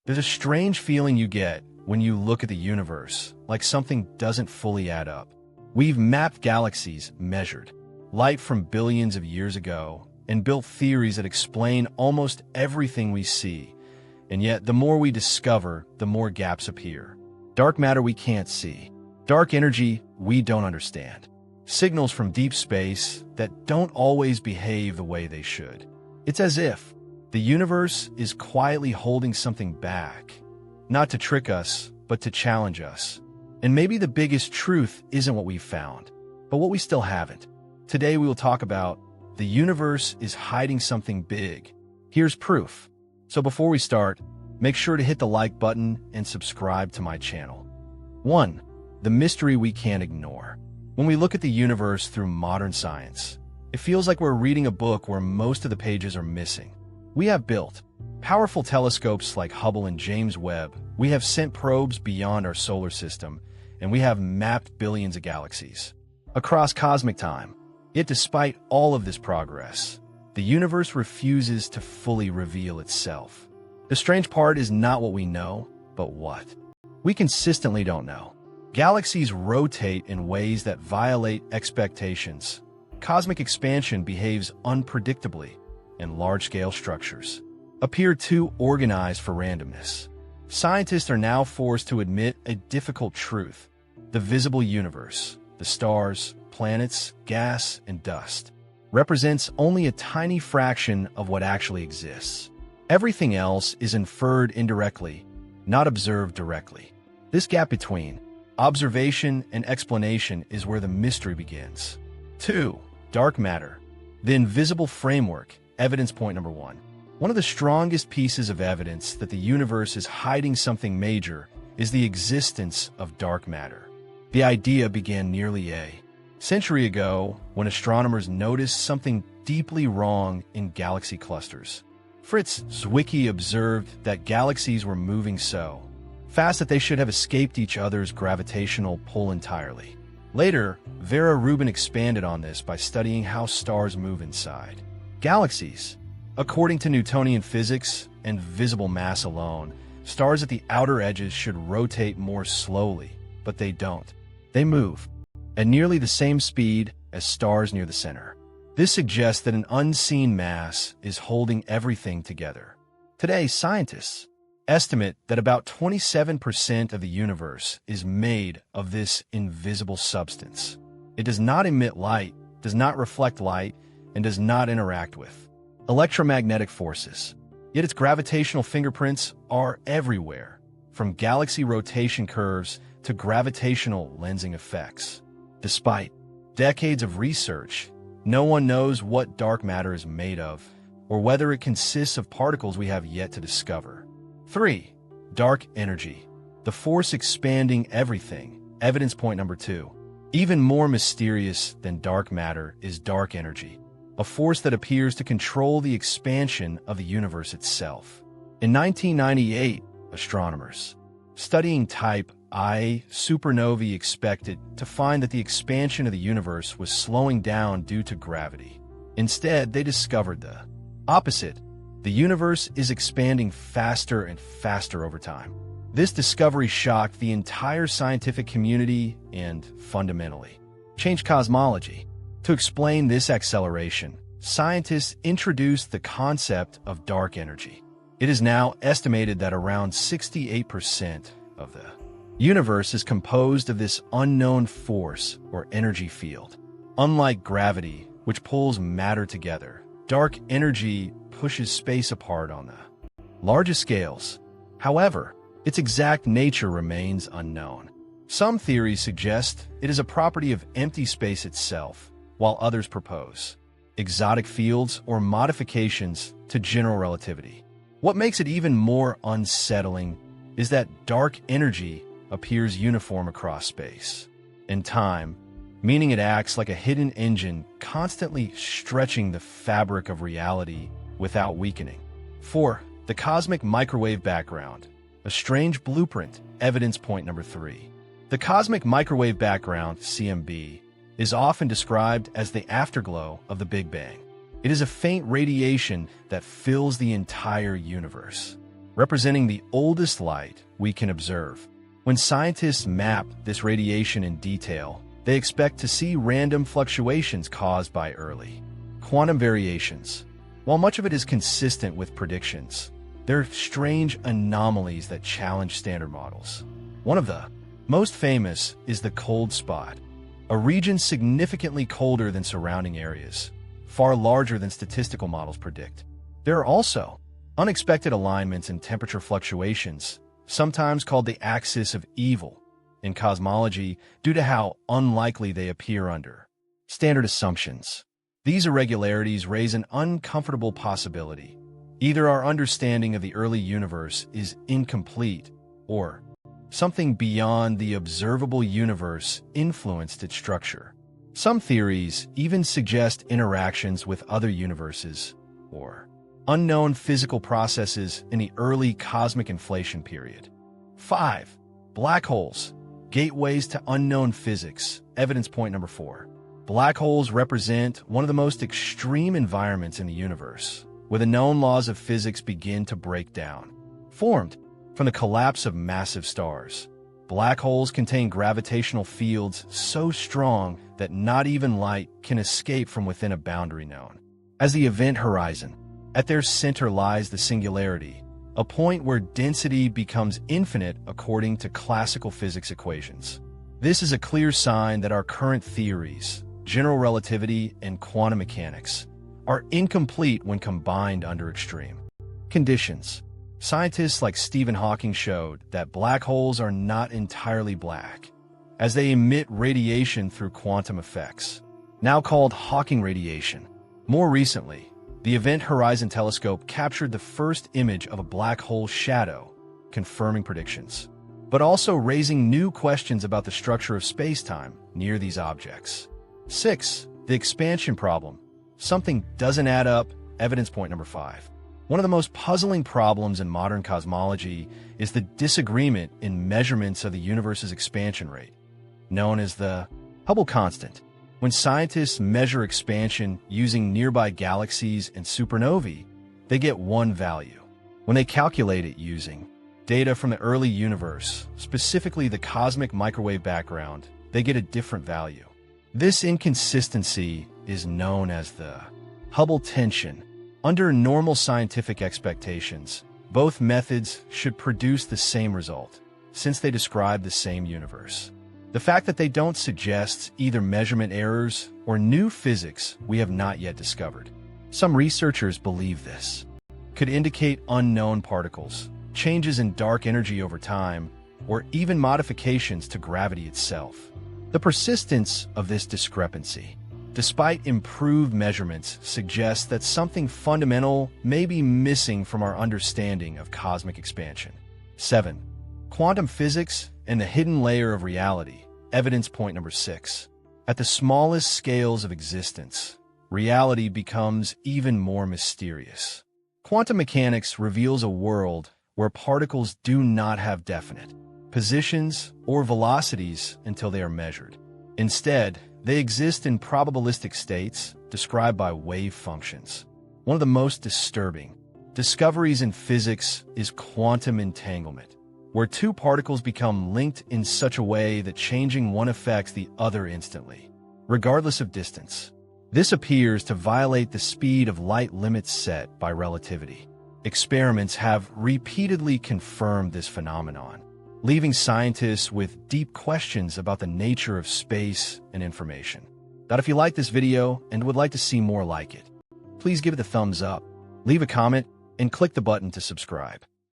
There's a strange feeling you get when you look at the universe, like something doesn't fully add up. We've mapped galaxies, measured light from billions of years ago, and built theories that explain almost everything we see. And yet, the more we discover, the more gaps appear. Dark matter we can't see. Dark energy we don't understand. Signals from deep space that don't always behave the way they should. It's as if the universe is quietly holding something back, not to trick us, but to challenge us. And maybe the biggest truth isn't what we've found, but what we still haven't. Today we will talk about the universe is hiding something big. Here's proof. So before we start, make sure to hit the like button and subscribe to my channel. 1. The mystery we can't ignore. When we look at the universe through modern science, it feels like we're reading a book where most of the pages are missing. We have built powerful telescopes like Hubble and James Webb. We have sent probes beyond our solar system, and we have mapped billions of galaxies across cosmic time. Yet despite all of this progress, the universe refuses to fully reveal itself. The strange part is not what we know, but what we consistently don't know. Galaxies rotate in ways that violate expectations. Cosmic expansion behaves unpredictably, and large-scale structures appear too organized for randomness. Scientists are now forced to admit a difficult truth. The visible universe, the stars, planets, gas, and dust, represents only a tiny fraction of what actually exists. Everything else is inferred indirectly, not observed directly. This gap between observation and explanation is where the mystery begins. 2. Dark matter. The invisible framework. Evidence point number 1. One of the strongest pieces of evidence that the universe is hiding something major is the existence of dark matter. The idea began nearly a century ago when astronomers noticed something deeply wrong in galaxy clusters. Fritz Zwicky observed that galaxies were moving so fast that they should have escaped each other's gravitational pull entirely. Later, Vera Rubin expanded on this by studying how stars move inside galaxies. According to Newtonian physics and visible mass alone, stars at the outer edges should rotate more slowly, but they don't. They move at nearly the same speed as stars near the center. This suggests that an unseen mass is holding everything together. Today, scientists estimate that about 27% of the universe is made of this invisible substance. It does not emit light, does not reflect light, and does not interact with electromagnetic forces. Yet its gravitational fingerprints are everywhere, from galaxy rotation curves to gravitational lensing effects. Despite decades of research, no one knows what dark matter is made of, or whether it consists of particles we have yet to discover. 3. Dark energy. The force expanding everything. Evidence point number 2. Even more mysterious than dark matter is dark energy, a force that appears to control the expansion of the universe itself. In 1998, astronomers studying type I supernovae expected to find that the expansion of the universe was slowing down due to gravity. Instead, they discovered the opposite. The universe is expanding faster and faster over time. This discovery shocked the entire scientific community and, fundamentally, changed cosmology. To explain this acceleration, scientists introduced the concept of dark energy. It is now estimated that around 68% of the universe is composed of this unknown force or energy field. Unlike gravity, which pulls matter together, dark energy pushes space apart on the largest scales. However, its exact nature remains unknown. Some theories suggest it is a property of empty space itself, while others propose exotic fields or modifications to general relativity. What makes it even more unsettling is that dark energy appears uniform across space and time, meaning it acts like a hidden engine constantly stretching the fabric of reality without weakening. 4. The cosmic microwave background. A strange blueprint. Evidence point number 3. The cosmic microwave background, CMB, is often described as the afterglow of the Big Bang. It is a faint radiation that fills the entire universe. representing the oldest light we can observe. When scientists map this radiation in detail, they expect to see random fluctuations caused by early quantum variations. While much of it is consistent with predictions, there are strange anomalies that challenge standard models. One of the most famous is the cold spot, a region significantly colder than surrounding areas, far larger than statistical models predict. There are also unexpected alignments and temperature fluctuations, sometimes called the axis of evil in cosmology due to how unlikely they appear under standard assumptions. These irregularities raise an uncomfortable possibility. Either our understanding of the early universe is incomplete, or something beyond the observable universe influenced its structure. Some theories even suggest interactions with other universes, or unknown physical processes in the early cosmic inflation period. 5. Black holes, gateways to unknown physics. Evidence point number 4. Black holes represent one of the most extreme environments in the universe, where the known laws of physics begin to break down. Formed from the collapse of massive stars, black holes contain gravitational fields so strong that not even light can escape from within a boundary known as the event horizon. At their center lies the singularity, a point where density becomes infinite according to classical physics equations. This is a clear sign that our current theories, general relativity and quantum mechanics, are incomplete when combined under extreme conditions. Scientists like Stephen Hawking showed that black holes are not entirely black, as they emit radiation through quantum effects, now called Hawking radiation. More recently, the Event Horizon Telescope captured the first image of a black hole shadow, confirming predictions, but also raising new questions about the structure of space-time near these objects. 6. The expansion problem. Something doesn't add up. Evidence point number 5. One of the most puzzling problems in modern cosmology is the disagreement in measurements of the universe's expansion rate, known as the Hubble constant. When scientists measure expansion using nearby galaxies and supernovae, they get one value. When they calculate it using data from the early universe, specifically the cosmic microwave background, they get a different value. This inconsistency is known as the Hubble tension. Under normal scientific expectations, both methods should produce the same result, since they describe the same universe. The fact that they don't suggests either measurement errors or new physics we have not yet discovered. Some researchers believe this could indicate unknown particles, changes in dark energy over time, or even modifications to gravity itself. The persistence of this discrepancy, despite improved measurements, suggests that something fundamental may be missing from our understanding of cosmic expansion. 7. Quantum physics and the hidden layer of reality. Evidence point number 6. At the smallest scales of existence, reality becomes even more mysterious. Quantum mechanics reveals a world where particles do not have definite positions or velocities until they are measured. Instead, they exist in probabilistic states described by wave functions. One of the most disturbing discoveries in physics is quantum entanglement, where two particles become linked in such a way that changing one affects the other instantly, regardless of distance. This appears to violate the speed of light limits set by relativity. Experiments have repeatedly confirmed this phenomenon, leaving scientists with deep questions about the nature of space and information. If you like this video and would like to see more like it, please give it a thumbs up, leave a comment, and click the button to subscribe.